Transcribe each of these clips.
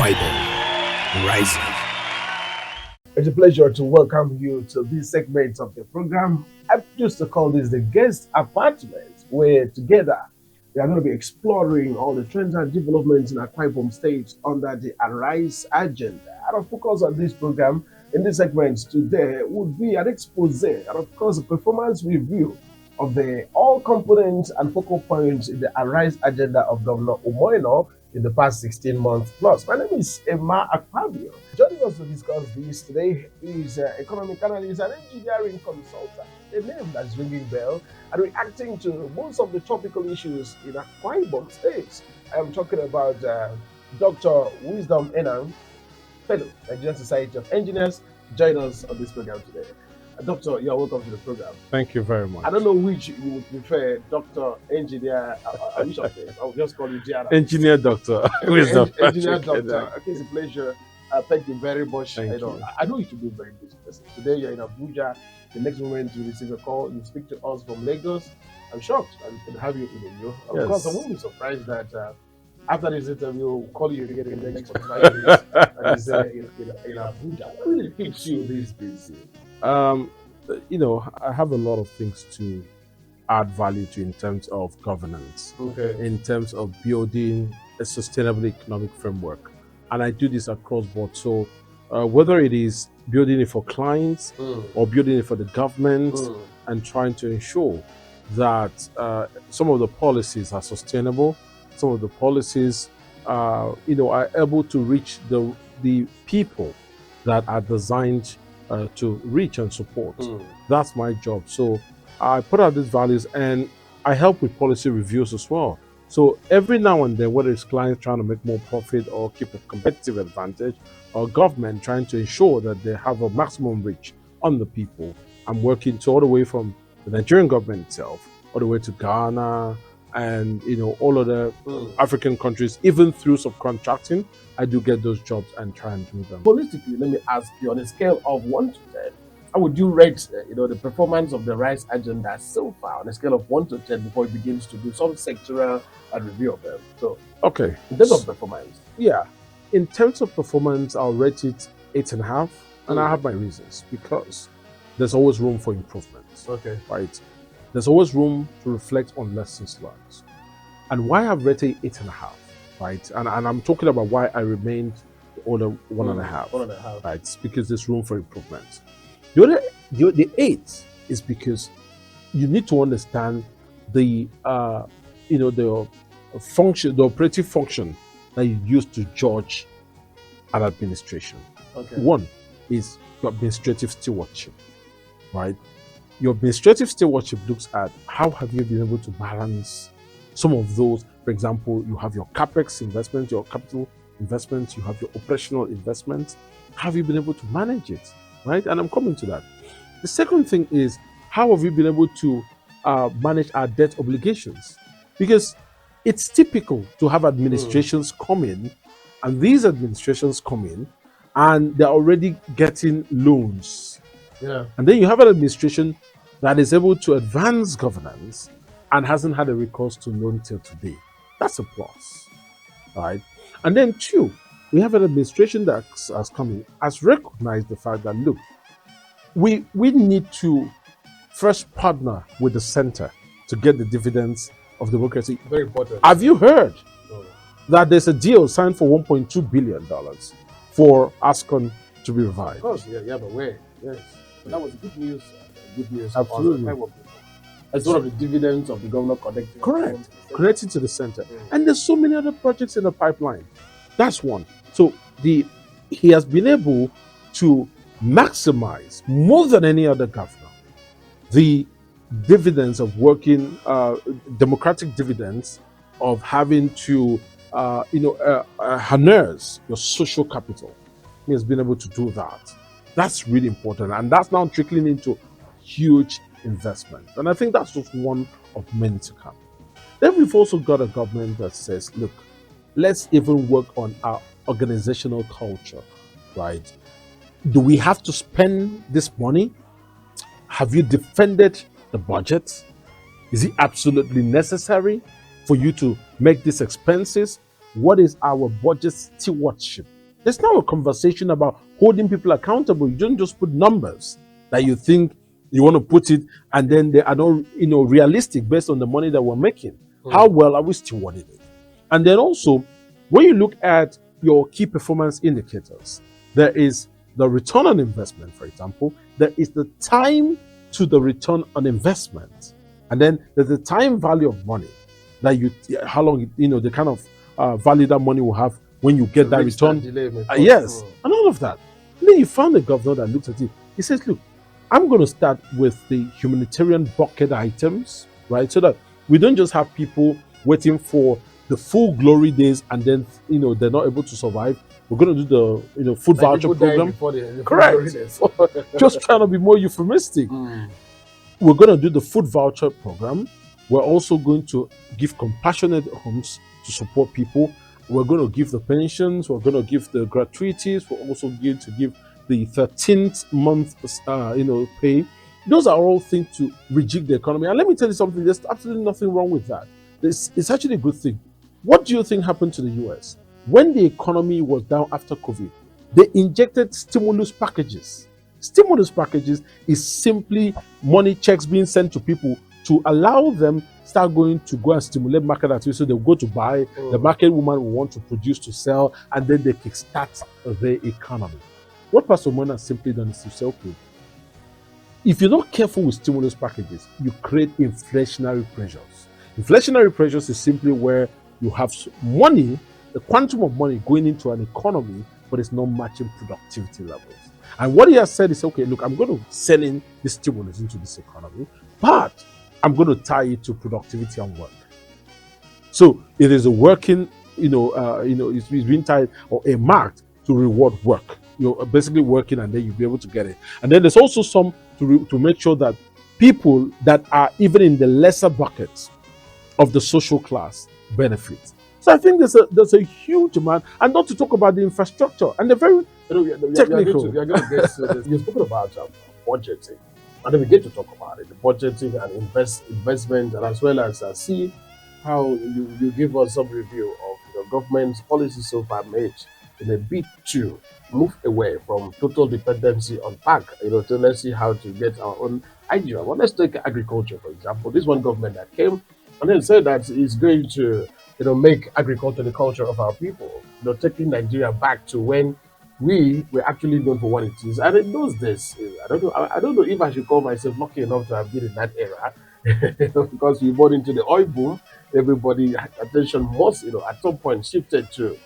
Ibom Rising. It's a pleasure to welcome you to this segment of the program. I used to call this the guest apartment, where together we are going to be exploring all the trends and developments in Akwa Ibom State under the Arise agenda. And of course, on this program, in this segment today, would be an expose and of course a performance review of the all components and focal points in the Arise agenda of Governor Umo Eno in the past 16 months plus. My name is Emma Akpabio. Joining us to discuss this today is economic analyst and engineering consultant, a name that's ringing bell and reacting to most of the topical issues in Akwa Ibom State. I am talking about Dr. Wisdom Enang, fellow Nigerian Society of Engineers, join us on this program today. Doctor, you are welcome to the program. Thank you very much. I don't know which you would prefer, Doctor, Engineer, which of them? I'll just call you JR. Engineer Doctor. Engineer Doctor. Okay, it's a pleasure. Thank you very much. Thank you. I know you to be very busy person. Today you're in Abuja. The next moment you receive a call, you speak to us from Lagos. I'm shocked and have you in you. Of course, I won't be surprised that after this interview, we'll call you again in the next 45 minutes and it's in Abuja. What really keeps you this busy? I have a lot of things to add value to in terms of governance, in terms of building a sustainable economic framework. And I do this across board. So whether it is building it for clients or building it for the government and trying to ensure that some of the policies are sustainable, some of the policies are able to reach the people that are designed to reach and support. That's my job. So I put out these values and I help with policy reviews as well. So every now and then, whether it's clients trying to make more profit or keep a competitive advantage, or government trying to ensure that they have a maximum reach on the people, I'm working all the way from the Nigerian government itself, all the way to Ghana and all other African countries, even through subcontracting. I do get those jobs and try and do them. Politically, let me ask you, on a scale of 1 to 10, how would you rate the performance of the Rise agenda so far on a scale of 1 to 10 before it begins to do some sectoral review of them? So, okay, in terms of performance, in terms of performance, I'll rate it 8.5, and I have my reasons because there's always room for improvement. Okay, right? There's always room to reflect on lessons learned, and why I've rated 8.5. Right, and I'm talking about why I remained the other 1.5. 1.5. Right, it's because there's room for improvement. The 8 is because you need to understand the the function, the operative function that you use to judge an administration. Okay. One is your administrative stewardship. Right, your administrative stewardship looks at how have you been able to balance some of those. For example, you have your capex investment, your capital investments, you have your operational investments. Have you been able to manage it, right? And I'm coming to that. The second thing is, how have you been able to manage our debt obligations? Because it's typical to have administrations come in, and these administrations come in, and they're already getting loans. Yeah. And then you have an administration that is able to advance governance and hasn't had a recourse to loan till today. That's a plus, right? And then 2, we have an administration that has come in, has recognized the fact that, look, we need to first partner with the center to get the dividends of democracy. Very important. Have you heard that there's a deal signed for $1.2 billion for ASCON to be revived? Of course, yeah, but where? Yes. So that was good news. Good news. Absolutely. It's one of the dividends of the governor connecting. Correct. Connecting to the center. And there's so many other projects in the pipeline. That's one. So he has been able to maximize more than any other governor the dividends of working, democratic dividends of having to, harness your social capital. He has been able to do that. That's really important. And that's now trickling into huge investment. And I think that's just one of many to come. Then we've also got a government that says, look, let's even work on our organizational culture, right? Do we have to spend this money? Have you defended the budget? Is it absolutely necessary for you to make these expenses? what is our budget stewardship? There's now a conversation about holding people accountable. You don't just put numbers that you think you want to put it, and then they are not, realistic based on the money that we're making. How well are we stewarding it? And then also, when you look at your key performance indicators, there is the return on investment, for example. There is the time to the return on investment, and then there's the time value of money that how long the kind of value that money will have when you get that return. Yes, and all of that. And then you found a governor that looks at it. He says, "Look, I'm going to start with the humanitarian bucket items, right? So that we don't just have people waiting for the full glory days and then they're not able to survive. We're going to do the food voucher program. Correct. Just trying to be more euphemistic. We're going to do the food voucher program. We're also going to give compassionate homes to support people. We're going to give the pensions. We're going to give the gratuities. We're also going to give the 13th month, pay. Those are all things to rejig the economy. And let me tell you something. There's absolutely nothing wrong with that. It's actually a good thing. What do you think happened to the US? When the economy was down after COVID, they injected stimulus packages. Stimulus packages is simply money checks being sent to people to allow them start going to go and stimulate market activity. So they'll go to buy, the market woman will want to produce to sell, and then they kickstart the economy. What Pastor Moen has simply done is to say, okay, if you're not careful with stimulus packages, you create inflationary pressures. Inflationary pressures is simply where you have money, the quantum of money going into an economy, but it's not matching productivity levels. And what he has said is, okay, look, I'm going to sell in this stimulus into this economy, but I'm going to tie it to productivity and work. So it is a working, it's being tied or a marked to reward work. You're basically working and then you'll be able to get it. And then there's also some to make sure that people that are even in the lesser buckets of the social class benefit. So I think there's a huge amount, and not to talk about the infrastructure and the very technical. You're going to get to this. You've spoken about budgeting, and then we get to talk about it, the budgeting and investment, and as well as see how you give us some review of government's policies so far made in a bid to move away from total dependency on PAC, to let's see how to get our own idea. Well, let's take agriculture, for example. This one government that came and then said that it's going to make agriculture the culture of our people, taking Nigeria back to when we were actually known for what it is. And in those days, I don't know if I should call myself lucky enough to have been in that era, because we bought into the oil boom. Everybody attention must, at some point shifted to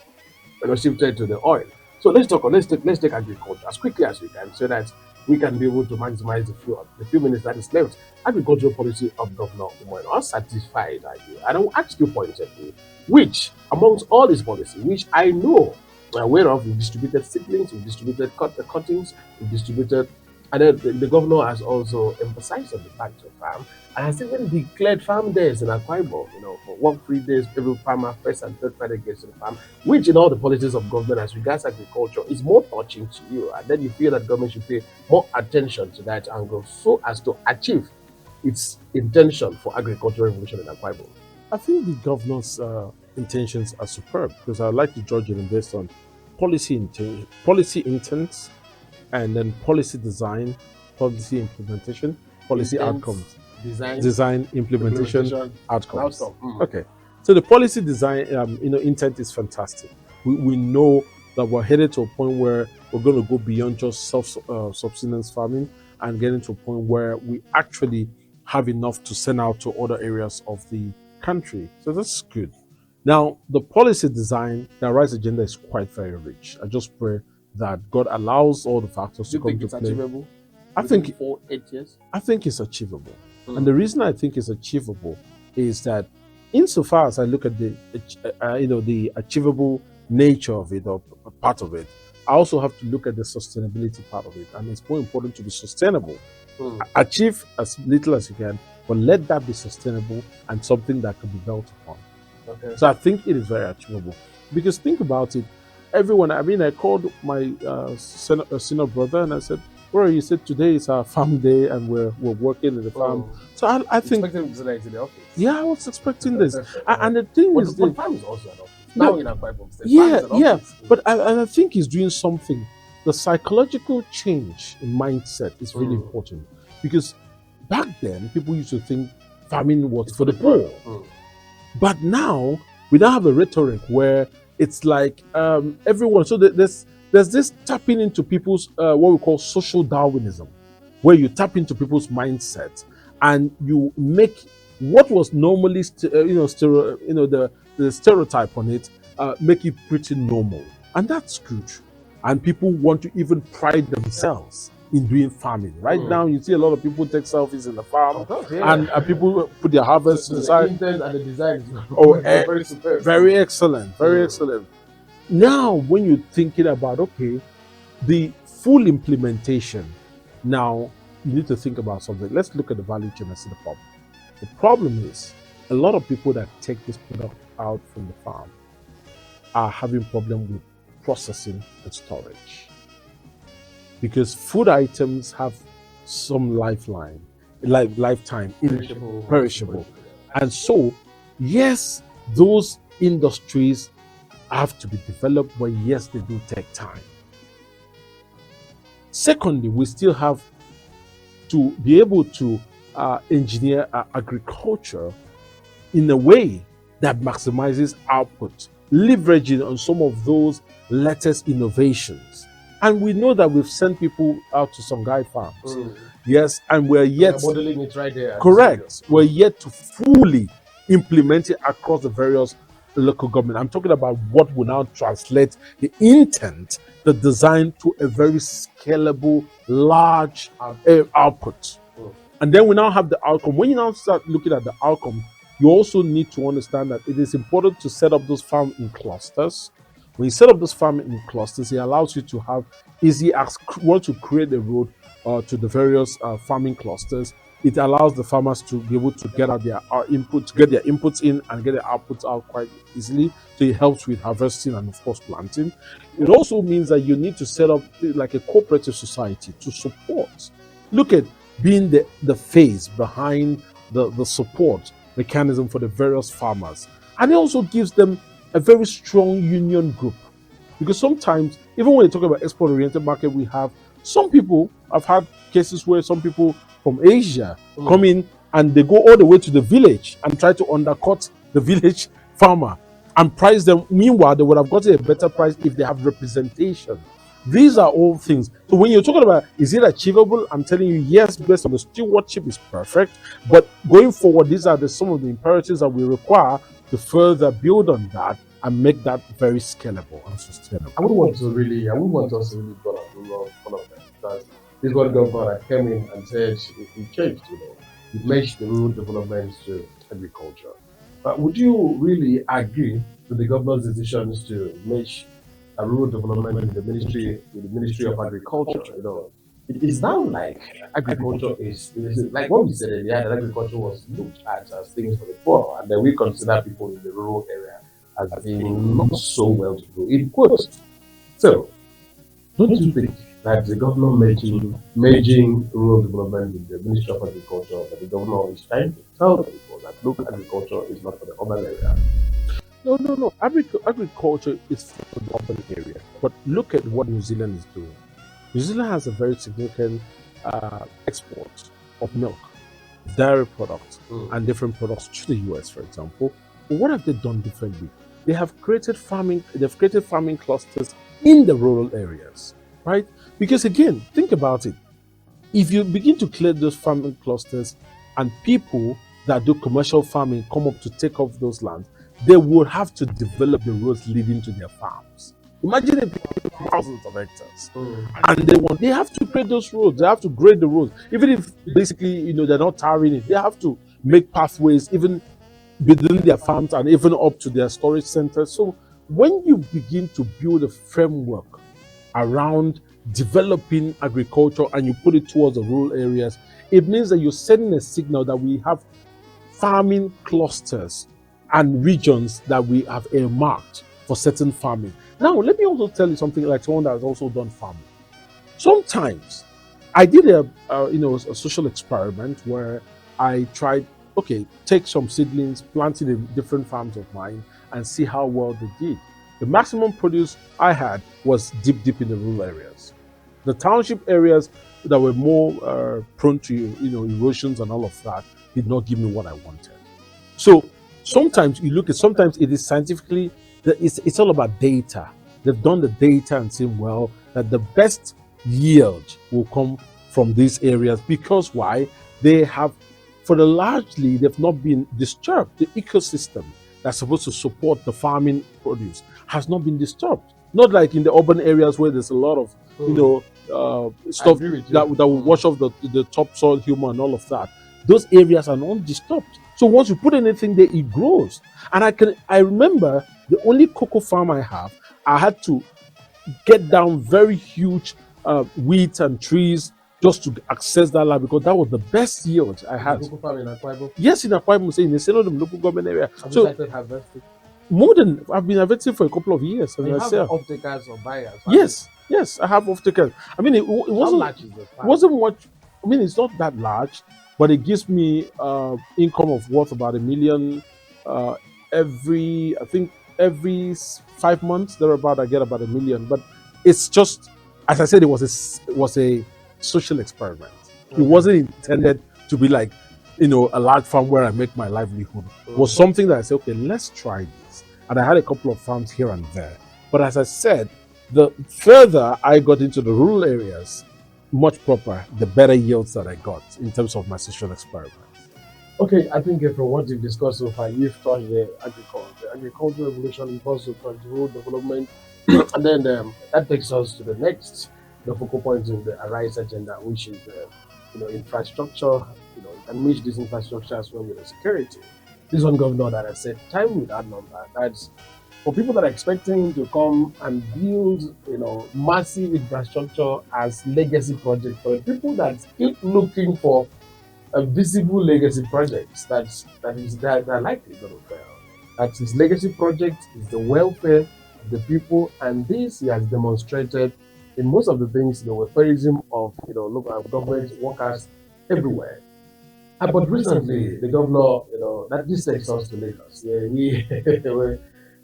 the oil. So let's take agriculture as quickly as we can, so that we can be able to maximize the few minutes that is left. Agricultural policy of Governor Umo Eno. How satisfied are you? And I will ask you pointedly, which amongst all these policies, which I know we're aware of, we've distributed seedlings, we've distributed cuttings, we've distributed, and then the governor has also emphasized on the fact of farm, and has even declared farm days in Akwa Ibom, for 1 free days, every farmer, first and third Friday gets to the farm, which in all the policies of government as regards agriculture is more touching to you, and then you feel that government should pay more attention to that angle so as to achieve its intention for agricultural revolution in Akwa Ibom. I think the governor's intentions are superb, because I like to judge it based on policy intents, and then policy design, policy implementation, policy outcomes. Design, implementation outcomes. Okay. So the policy design, intent is fantastic. We know that we're headed to a point where we're going to go beyond just self-subsistence farming and getting to a point where we actually have enough to send out to other areas of the country. So that's good. Now, the policy design, the RISE agenda is quite very rich. I just pray that God allows all the factors to come to play. Achievable? I think 4, 8 years? I think it's achievable. And the reason I think it's achievable is that insofar as I look at the achievable nature of it, or part of it, I also have to look at the sustainability part of it. And it's more important to be sustainable. Achieve as little as you can, but let that be sustainable and something that can be built upon. Okay. So I think it is very achievable. Because think about it, I called my senior brother and I said, "Bro, you said today is our farm day and we're working in the farm." So I think... Expecting him to the office? Yeah, I was expecting this. And the thing is... But farm is also an office. now in Ibom State. Yeah. But I think he's doing something. The psychological change in mindset is really important, because back then people used to think farming was for the poor. But now we now have a rhetoric where it's like everyone. So there's this tapping into people's what we call social Darwinism, where you tap into people's mindset and you make what was normally the stereotype on it, make it pretty normal, and that's good. And people want to even pride themselves in doing farming. Right now, you see a lot of people take selfies in the farm, and people put their harvest to the side. And the design very superb. Very excellent, very excellent. Now, when you're thinking about, okay, the full implementation, now you need to think about something. Let's look at the value chain and see the problem. The problem is a lot of people that take this product out from the farm are having problem with processing and storage, because food items have some lifetime, perishable. And so, yes, those industries have to be developed, but yes, they do take time. Secondly, we still have to be able to engineer agriculture in a way that maximizes output, leveraging on some of those latest innovations. And we know that we've sent people out to Songhai farms. Yes, and we're yet modeling it right there. Correct. We're yet to fully implement it across the various local government. I'm talking about what will now translate the intent, the design, to a very scalable, large output. And then we now have the outcome. When you now start looking at the outcome, you also need to understand that it is important to set up those farms in clusters. When you set up those farms in clusters, it allows you to have easy access. Want to create a road to the various farming clusters. It allows the farmers to be able to get out their input, get their inputs in and get their outputs out quite easily. So it helps with harvesting and of course planting. It also means that you need to set up like a cooperative society to support. Look at being the face behind the support mechanism for the various farmers. And it also gives them a very strong union group. Because sometimes, even when you talk about export-oriented market, we have some people, I've had cases where some people from Asia come in and they go all the way to the village and try to undercut the village farmer and price them. Meanwhile, they would have gotten a better price if they have representation. These are all things. So when you're talking about, is it achievable? I'm telling you, yes, based on the stewardship is perfect. But going forward, these are some of the imperatives that we require to further build on that and make that very scalable and sustainable. I wouldn't want us to really go one of them, because this one government that came in and said it changed, it merged the rural development to agriculture. But would you really agree with the governor's decisions to merge rural development with the Ministry of Agriculture? It is now like agriculture is like what we said earlier, that agriculture was looked at as things for the poor, and then we consider people in the rural area as being not so well to do, in quotes. So, don't you think that the governor merging rural development with the Ministry of Agriculture, that the governor is trying to tell people that look, agriculture is not for the urban area? No. Agriculture is for the urban area. But look at what New Zealand is doing. New Zealand has a very significant export of milk, dairy products, and different products to the US, for example. But what have they done differently? They have created farming clusters in the rural areas, right? Because again, think about it. If you begin to clear those farming clusters and people that do commercial farming come up to take off those lands, they would have to develop the roads leading to their farms. Imagine if they have thousands of hectares, and they have to create those roads. They have to grade the roads, even if basically they're not tarring it. They have to make pathways even within their farms and even up to their storage centers. So when you begin to build a framework around developing agriculture and you put it towards the rural areas, it means that you're sending a signal that we have farming clusters and regions that we have earmarked for certain farming. Now, let me also tell you something like someone that has also done farming. Sometimes I did a social experiment where I tried, take some seedlings, planted in different farms of mine, and see how well they did. The maximum produce I had was deep in the rural areas. The township areas that were more prone to erosions and all of that did not give me what I wanted. So sometimes sometimes it is scientifically, it's all about data. They've done the data and seen, well, that the best yield will come from these areas because why? They have, for the largely, they've not been disturbed. The ecosystem that's supposed to support the farming produce has not been disturbed. Not like in the urban areas where there's a lot of, stuff that will wash off the topsoil, humus, and all of that. Those areas are not disturbed. So once you put anything there, it grows. And I remember the only cocoa farm I have, I had to get down very huge weeds and trees just to access that land because that was the best yield I had. Cocoa farm in Akwa Ibom? Yes, in Akwa Ibom, in the Senodum local government area. Have you started harvesting? More than, I've been harvesting for a couple of years. And you have off-takers or buyers? Yes, I have off-takers. I mean, it wasn't, how large is the farm? Wasn't much. I mean, it's not that large, but it gives me income of worth about $1 million every 5 months. Thereabout, I get about $1 million. But it's just, as I said, it was a social experiment. It wasn't intended to be like, a large farm where I make my livelihood. It was something that I said, okay, let's try this. And I had a couple of farms here and there. But as I said, the further I got into the rural areas, much proper, the better yields that I got in terms of my social experiment. Okay, I think from what you've discussed so far, you've touched the agricultural revolution, you've also touched rural development, and then that takes us to the next, the focal point in the Arise agenda, which is infrastructure. And mix this infrastructure as well with the security. This one governor that I said time without number. That's for people that are expecting to come and build, massive infrastructure as legacy project. For the people that keep looking for a visible legacy projects, that are likely going to fail. That's his legacy project is the welfare of the people, and this he has demonstrated in most of the things, the welfareism of local government workers everywhere. But recently, the governor, that this takes us to Lagos.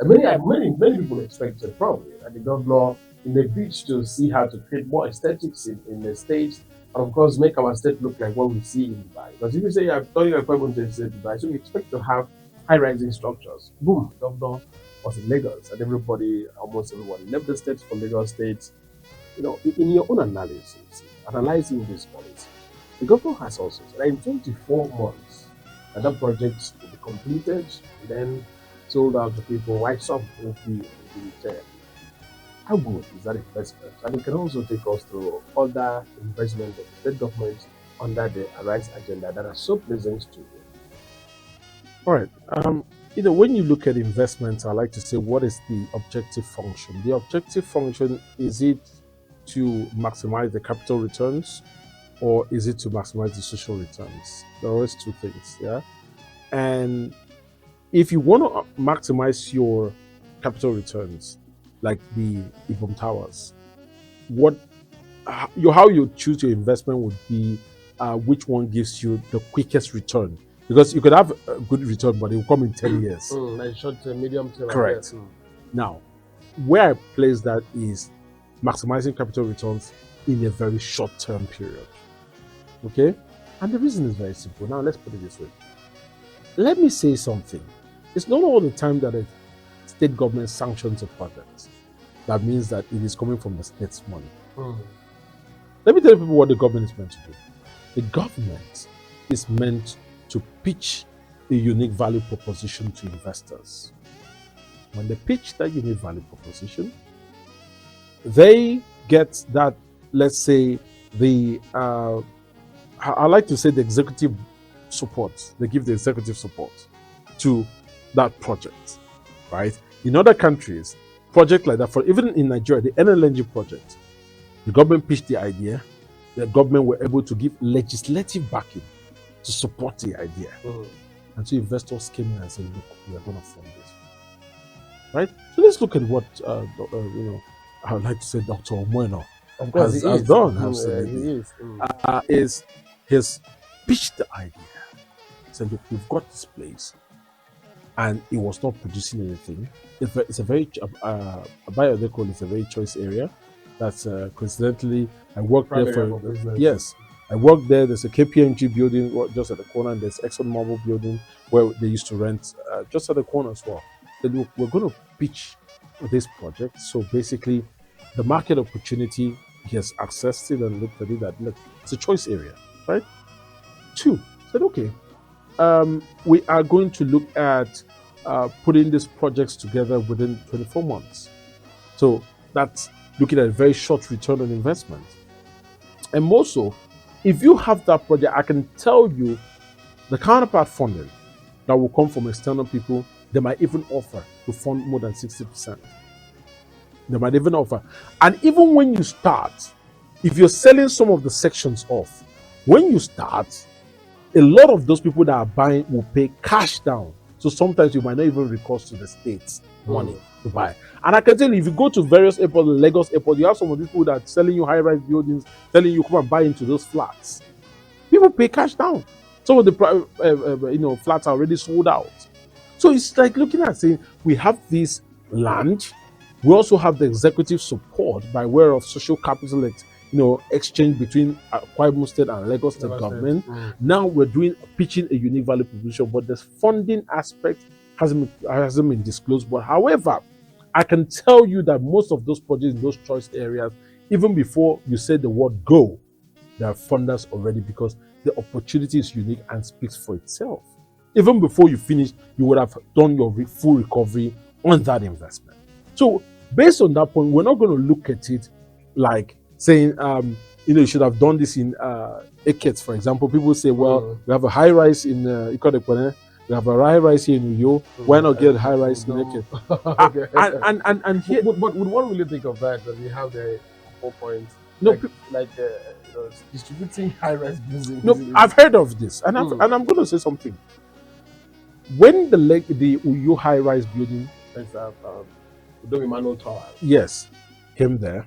Many people expected probably that the governor, in the bid to see how to create more aesthetics in the state, and of course make our state look like what we see in Dubai. Because if you say I'm turning a problem to Dubai, so we expect to have high-rising structures. Boom, the governor was in Lagos, and almost everybody left the state for Lagos State. In your own analysis, analyzing this policy, the governor has also said that in 24 months that project will be completed, and then sold out to people, white some will be returned. How good is that investment? And it can also take us through other investments of the state government under the Arise agenda that are so pleasant to you. All right. When you look at investments, I like to say, what is the objective function? The objective function, is it to maximize the capital returns, or is it to maximize the social returns? There are always two things, yeah? And if you want to maximize your capital returns, like the Ibom Towers, how you choose your investment would be which one gives you the quickest return. Because you could have a good return, but it will come in 10 years. Like short term, medium term. Correct. Now, where I place that is maximizing capital returns in a very short term period. Okay? And the reason is very simple. Now, let's put it this way. Let me say something. It's not all the time that a state government sanctions a project. That means that it is coming from the state's money. Let me tell people what the government is meant to do. The government is meant to pitch a unique value proposition to investors. When they pitch that unique value proposition, they get that, let's say, I like to say the executive support. They give the executive support to that project, right? In other countries, projects like that, for even in Nigeria, the NLNG project, the government pitched the idea, the government were able to give legislative backing to support the idea. And so investors came in and said, look, we are going to fund this. Right? So let's look at what, I would like to say Dr. Umo Eno has done. Absolutely. Is he's pitched the idea. He said, look, we've got this place. and it was not producing anything. It's a very biodiesel is a very choice area. That's coincidentally I worked there for yes. I worked there. There's a KPMG building just at the corner, and there's ExxonMobil building where they used to rent just at the corner as well. Then we're going to pitch this project. So basically, the market opportunity, he has accessed it and looked at it. That look, it's a choice area, right? Two, said okay, we are going to look at putting these projects together within 24 months. So that's looking at a very short return on investment. And more so, if you have that project, I can tell you the counterpart funding that will come from external people, they might even offer to fund more than 60%. They might even offer. And even when you start, if you're selling some of the sections off, when you start, a lot of those people that are buying will pay cash down. So sometimes you might not even recourse to the state's money to buy. And I can tell you, if you go to various airports, Lagos airport, you have some of these people that are selling you high-rise buildings, telling you come and buy into those flats. People pay cash down. Some of the flats are already sold out. So it's like looking at saying we have this land, we also have the executive support by way of social capital, exchange between Akwa Ibom State and Lagos State government. Now we're pitching a unique value proposition, but the funding aspect hasn't been disclosed. But however, I can tell you that most of those projects in those choice areas, even before you say the word go, there are funders already because the opportunity is unique and speaks for itself. Even before you finish, you would have done your full recovery on that investment. So based on that point, we're not going to look at it like saying, you should have done this in Eket, for example. People say, well, we have a high rise in Ikodekwane, we have a high rise here in Uyo. Why not get a high rise in Eket? Okay. And here, but would one really think of that? That we have the 4 points? No, distributing high rise buildings. No, I've heard of this, and I'm going to say something. When the Uyo high rise building, Umo Towers, yes, came there,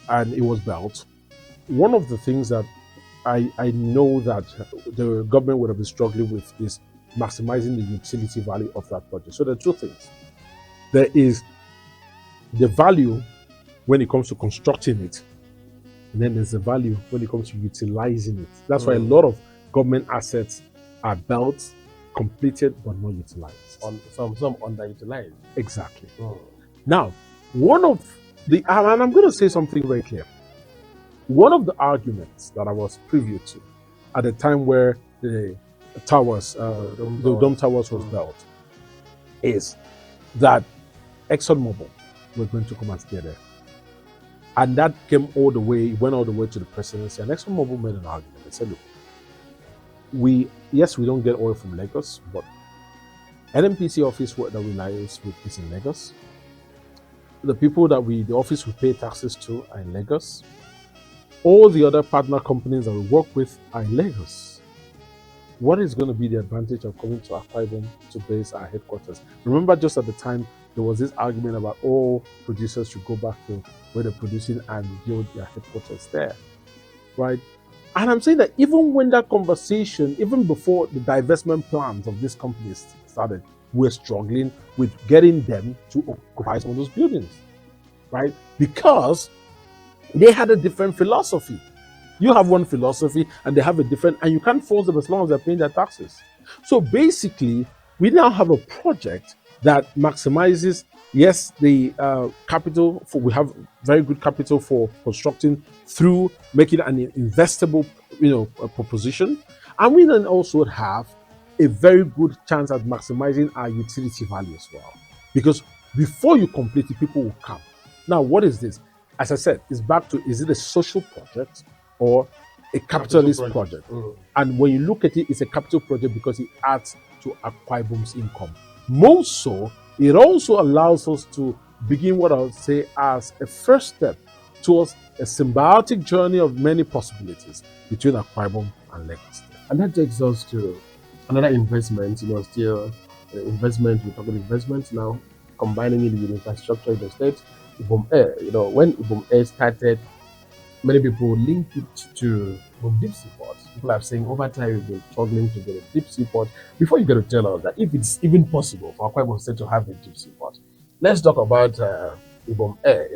and it was built. One of the things that I know that the government would have been struggling with is maximizing the utility value of that project. So there are two things. There is the value when it comes to constructing it, and then there's the value when it comes to utilizing it. That's why a lot of government assets are built, completed, but not utilized. Some underutilized. Exactly. Now, one of the, and I'm going to say something very clear. One of the arguments that I was privy to at the time where the towers, the Dome Towers was built, is that ExxonMobil was going to come and stay there. And that went all the way to the presidency. And ExxonMobil made an argument. They said, look, we don't get oil from Lagos, but NNPC office that we liaise with is in Lagos. The people that the office we pay taxes to are in Lagos. All the other partner companies that we work with are in Lagos. What is going to be the advantage of coming to Akwa Ibom to base our headquarters? Remember, just at the time, there was this argument about all producers should go back to where they're producing and build their headquarters there, right? And I'm saying that even when that conversation, even before the divestment plans of these companies started, we're struggling with getting them to occupy some of those buildings, right? Because they had a different philosophy. You have one philosophy and they have a different, and you can't force them as long as they're paying their taxes. So basically, we now have a project that maximizes, yes, the capital. We have very good capital for constructing through making an investable, proposition, and we then also have a very good chance at maximizing our utility value as well. Because before you complete it, people will come. Now, what is this? As I said, it's back to, is it a social project or a capitalist project? And when you look at it, it's a capital project because it adds to Akwa Ibom's income. More so, it also allows us to begin what I would say as a first step towards a symbiotic journey of many possibilities between Akwa Ibom and Lagos. And that takes us to another investment, still investment, we're talking investment now, combining it with infrastructure in the state. Ibom Air, when Ibom Air started, many people linked it to Deep Sea Port. People are saying over time we've been struggling to get a deep seaport. Before you get to tell us that if it's even possible for Akwa Ibom State to have a deep seaport, let's talk about Ibom Air.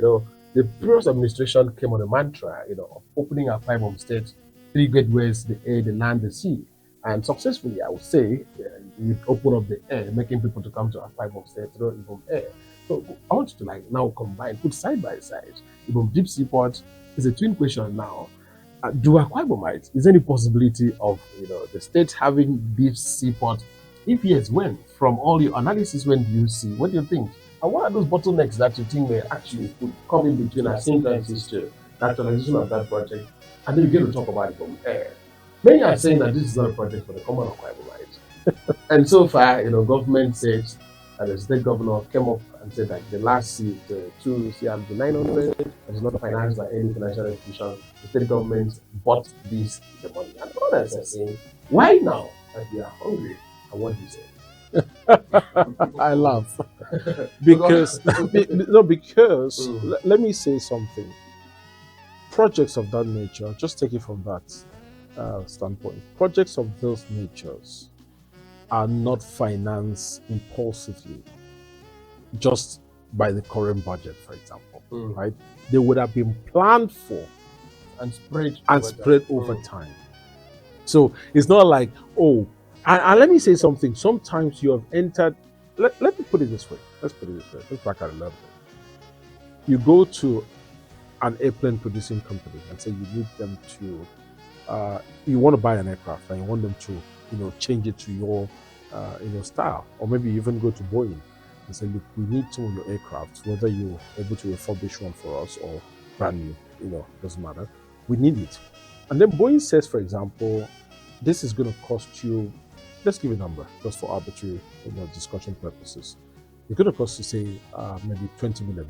The previous administration came on a mantra, of opening Akwa Ibom State, three gateways: the air, the land, the sea. And successfully, I would say, you open up the air, making people to come to Akwa Ibom State through Ibom Air. So I want you to now combine, put side by side. Ibom Deep Seaport is a twin question now. Do Akwa Ibomites, is there any possibility of the state having deep seaport? If yes, when? From all your analysis, when do you see? What do you think? And what are those bottlenecks that you think may actually come in between our hindrances to the actualization of that project? And then you get to talk about it from air. Many are saying that this is not a project for the common Akwa Ibomites. And so far, government says, and the state governor came up and said that the last seat, 2 CRB 900, is not financed by any financial institution. The state government bought this with the money. And others are saying, why now that we are hungry? And what do you say? I laugh. because let me say something. Projects of that nature, just take it from that standpoint. Projects of those natures are not financed impulsively just by the current budget, for example, right? They would have been planned for and spread over time. So it's not like, and let me say something. Sometimes you have entered, let me put it this way. Let's back out a little bit. You go to an airplane producing company and say you need them to, you want to buy an aircraft and you want them to, change it to your style, or maybe you even go to Boeing and say, look, we need some of your aircraft, whether you're able to refurbish one for us or brand new, doesn't matter. We need it. And then Boeing says, for example, this is going to cost you, let's give a number just for arbitrary discussion purposes. It's going to cost you, say, maybe $20 million,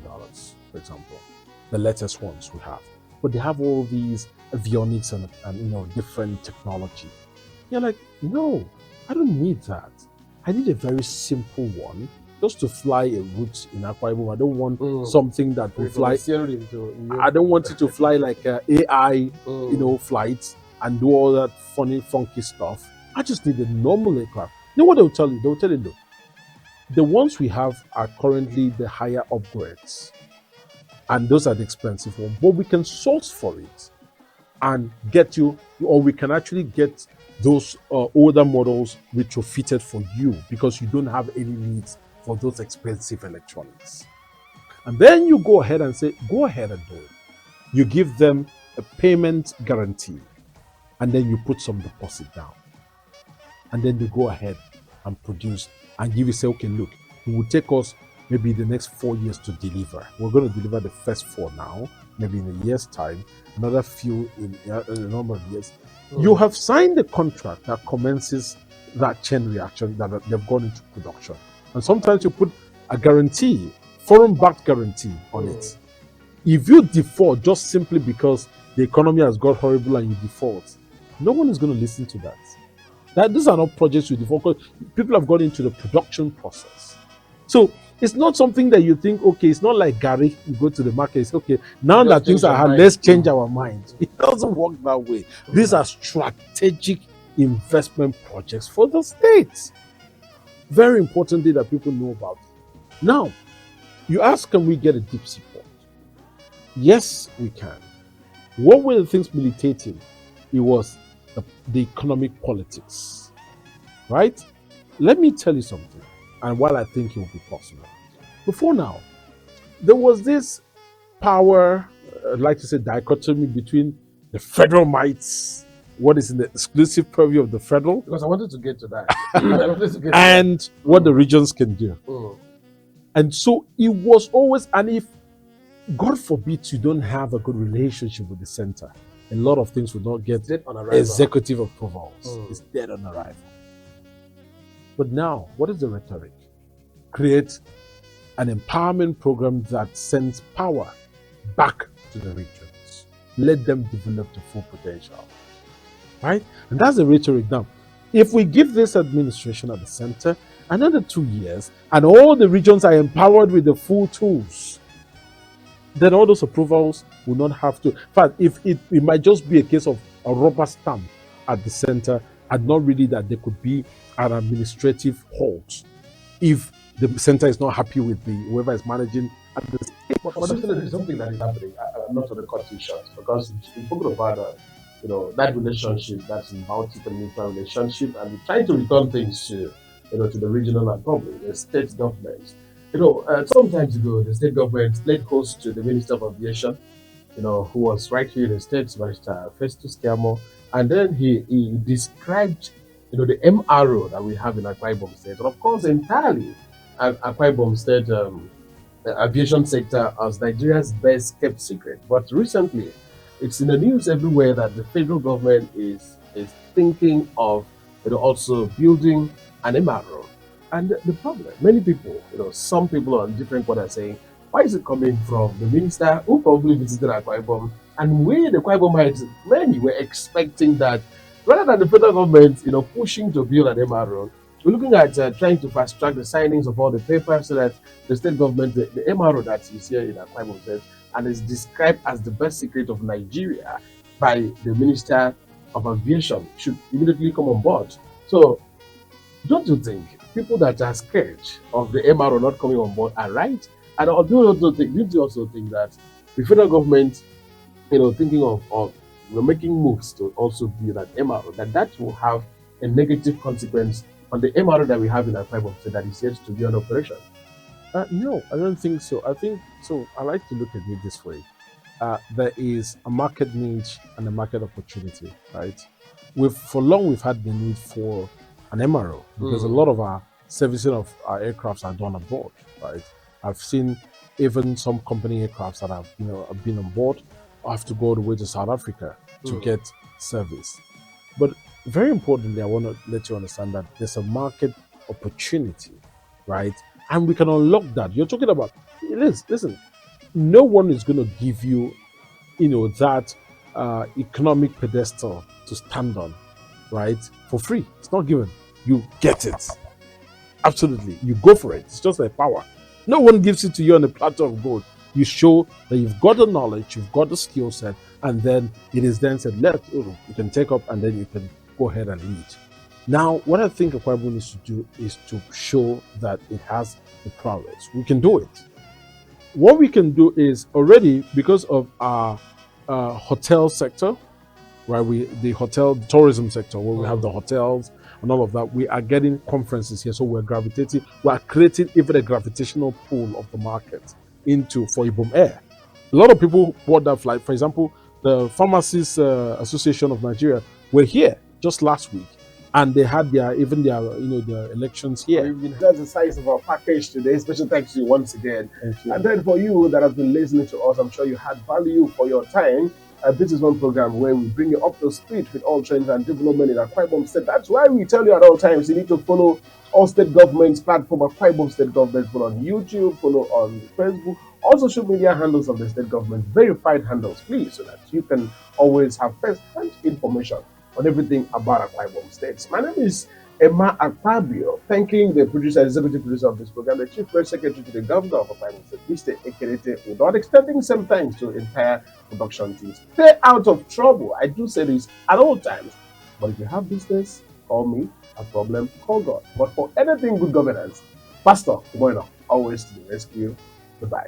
for example, the latest ones we have. But they have all these avionics and different technology. You're like, no, I don't need that. I need a very simple one just to fly a route in Akwa Ibom. I don't want something that will fly. I don't want it to fly like AI, flights and do all that funny, funky stuff. I just need a normal aircraft. You know what they'll tell you? They'll tell you, look, the ones we have are currently the higher upgrades. And those are the expensive ones. But we can source for it and get you, or we can actually get those older models retrofitted for you because you don't have any needs for those expensive electronics. And then you go ahead and say, go ahead and do it. You give them a payment guarantee and then you put some deposit down. And then they go ahead and produce and give you, say, okay, look, it will take us maybe the next 4 years to deliver. We're going to deliver the first 4 now, maybe in a year's time, another few in a number of years. You have signed a contract that commences that chain reaction that they've gone into production. And sometimes you put a guarantee, foreign-backed guarantee on it. If you default just simply because the economy has got horrible and you default, no one is going to listen to that. These are not projects you default because people have got into the production process. So it's not something that you think, okay, it's not like Gary, you go to the market, it's okay, now that things are hard, let's change our mind. It doesn't work that way. These are strategic investment projects for the states. Very importantly that people know about. Now, you ask, can we get a deep seaport? Yes, we can. What were the things militating? It was the economic politics, right? Let me tell you something, and while I think it will be possible. Before now, there was this power, I'd like to say dichotomy between the federal mites, what is in the exclusive purview of the federal, because I wanted to get to that, and what the regions can do. And so it was always, and if, God forbid, you don't have a good relationship with the center, a lot of things will not get executive approvals. It's dead on arrival. But now, what is the rhetoric? Create an empowerment program that sends power back to the regions. Let them develop the full potential. Right? And that's the rhetoric now. If we give this administration at the center another 2 years and all the regions are empowered with the full tools, then all those approvals will not have to. In fact, it might just be a case of a rubber stamp at the center, and not really that there could be an administrative halt if the center is not happy with the whoever is managing at the state. But this is something that is happening. I'm not going to cut you short because we're talking about that relationship that's in Baltic and mutual relationship, and we're trying to return things to to the regional and probably the state governments. Some times ago, the state government played host to the Minister of Aviation, who was right here in the States, Mr. Festus Kemo, and then he described, the MRO that we have in Akwa Ibom State, and of course, entirely Akwa Ibom State aviation sector as Nigeria's best kept secret. But recently, it's in the news everywhere that the federal government is thinking of also building an MRO. And the problem, many people, some people on different what are saying, why is it coming from the minister who probably visited Akwa Ibom? And we, the Akwa Ibomites, many were expecting that rather than the federal government, pushing to build an MRO, we're looking at trying to fast track the signings of all the papers so that the state government, the MRO that is here in Akwa Ibom State, and is described as the best secret of Nigeria by the Minister of Aviation, should immediately come on board. So, don't you think people that are scared of the MRO not coming on board are right? And don't you also think that the federal government, thinking of making moves to also build an MRO, that will have a negative consequence on the MRO that we have in our Akwa Ibom State that is yet to be on operation? No, I don't think so. I think so. I like to look at it this way. There is a market need and a market opportunity, right? For long we've had the need for an MRO because a lot of our servicing of our aircrafts are done abroad, right? I've seen even some company aircrafts that have been on board have to go all the way to South Africa to get service. But very importantly, I want to let you understand that there's a market opportunity, right? And we can unlock that. You're talking about, listen, no one is going to give you, that economic pedestal to stand on, right? For free. It's not given. You get it. Absolutely. You go for it. It's just like power. No one gives it to you on a platter of gold. You show that you've got the knowledge, you've got the skill set, and then it is then said, you can take up and then you can go ahead and lead. Now, what I think Akwa Ibom needs to do is to show that it has the prowess. We can do it. What we can do is already, because of our hotel sector, right? The hotel tourism sector, where we have the hotels and all of that, we are getting conferences here. So we're creating even a gravitational pull of the market for Ibom Air. A lot of people bought that flight. For example, the Pharmacists Association of Nigeria were here just last week, and they had their elections here. That's the size of our package today. Special thanks to you once again. Thank you. And then for you that have been listening to us, I'm sure you had value for your time. This is one program where we bring you up to speed with all trends and development in Akwa Ibom State. That's why we tell you at all times you need to follow all state governments platform, Akwa Ibom State government, follow on YouTube, follow on Facebook, all social media handles of the state government, verified handles, please, so that you can always have first-hand information on everything about Akwa Ibom State. My name is Emma Akpabio, thanking the executive producer of this program, the chief press secretary to the governor of Akwa Ibom State, Mr. Ekerete, without extending some thanks to entire production teams. Stay out of trouble. I do say this at all times. But if you have business, call me. A problem, call God. But for anything good governance, Pastor Umo Eno, always to the rescue. Goodbye.